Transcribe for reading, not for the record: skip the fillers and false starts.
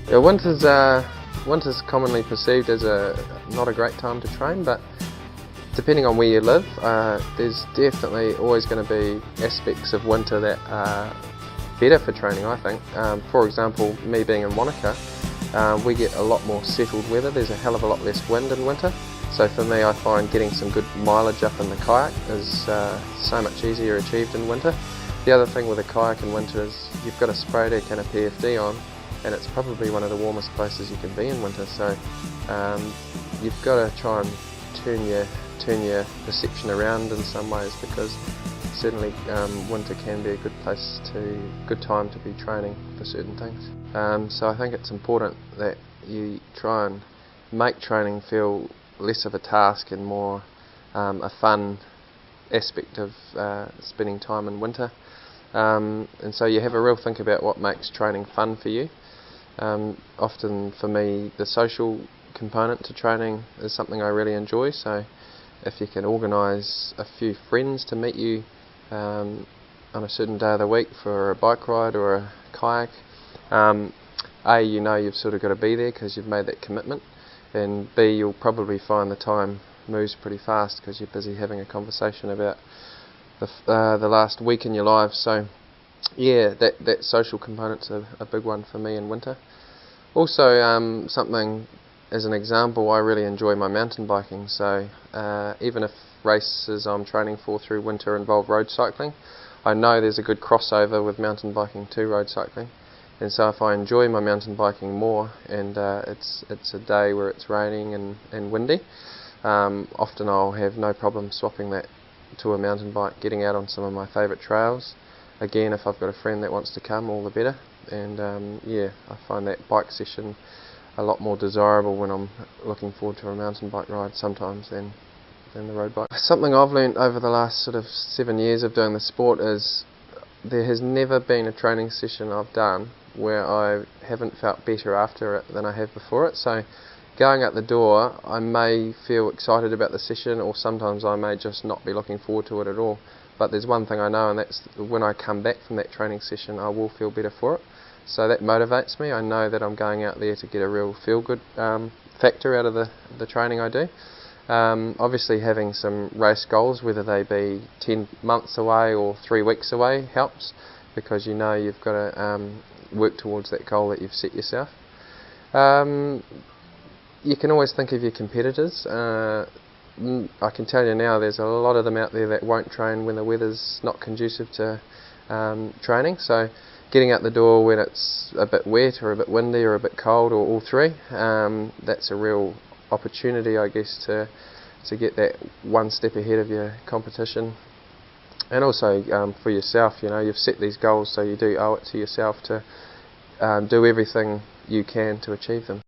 Yeah, winter's commonly perceived as not a great time to train, but depending on where you live, there's definitely always going to be aspects of winter that are better for training, I think. For example, me being in Wanaka, we get a lot more settled weather. There's a hell of a lot less wind in winter. So for me, I find getting some good mileage up in the kayak is so much easier achieved in winter. The other thing with a kayak in winter is you've got a spray deck and a PFD on, and it's probably one of the warmest places you can be in winter. So you've got to try and turn your perception around in some ways, because certainly winter can be a good time to be training for certain things. So I think it's important that you try and make training feel less of a task and more a fun aspect of spending time in winter. And so you have a real think about what makes training fun for you. Often for me, the social component to training is something I really enjoy, so if you can organise a few friends to meet you on a certain day of the week for a bike ride or a kayak, A, you know you've sort of got to be there because you've made that commitment, and B, you'll probably find the time moves pretty fast because you're busy having a conversation about the last week in your life. So yeah, that social component's a big one for me in winter. Also, something as an example, I really enjoy my mountain biking, so even if races I'm training for through winter involve road cycling, I know there's a good crossover with mountain biking to road cycling. And so if I enjoy my mountain biking more and it's a day where it's raining and windy, often I'll have no problem swapping that to a mountain bike, getting out on some of my favourite trails. Again, if I've got a friend that wants to come, all the better. And yeah, I find that bike session a lot more desirable when I'm looking forward to a mountain bike ride sometimes than the road bike. Something I've learnt over the last sort of 7 years of doing the sport is there has never been a training session I've done where I haven't felt better after it than I have before it. So going out the door, I may feel excited about the session, or sometimes I may just not be looking forward to it at all. But there's one thing I know, and that's when I come back from that training session, I will feel better for it. So that motivates me. I know that I'm going out there to get a real feel-good factor out of the training I do. Obviously having some race goals, whether they be 10 months away or 3 weeks away, helps, because you know you've got to work towards that goal that you've set yourself. You can always think of your competitors. I can tell you now there's a lot of them out there that won't train when the weather's not conducive to training. So getting out the door when it's a bit wet or a bit windy or a bit cold, or all three, that's a real opportunity, I guess, to get that one step ahead of your competition. And also for yourself, you know, you've set these goals, so you do owe it to yourself to do everything you can to achieve them.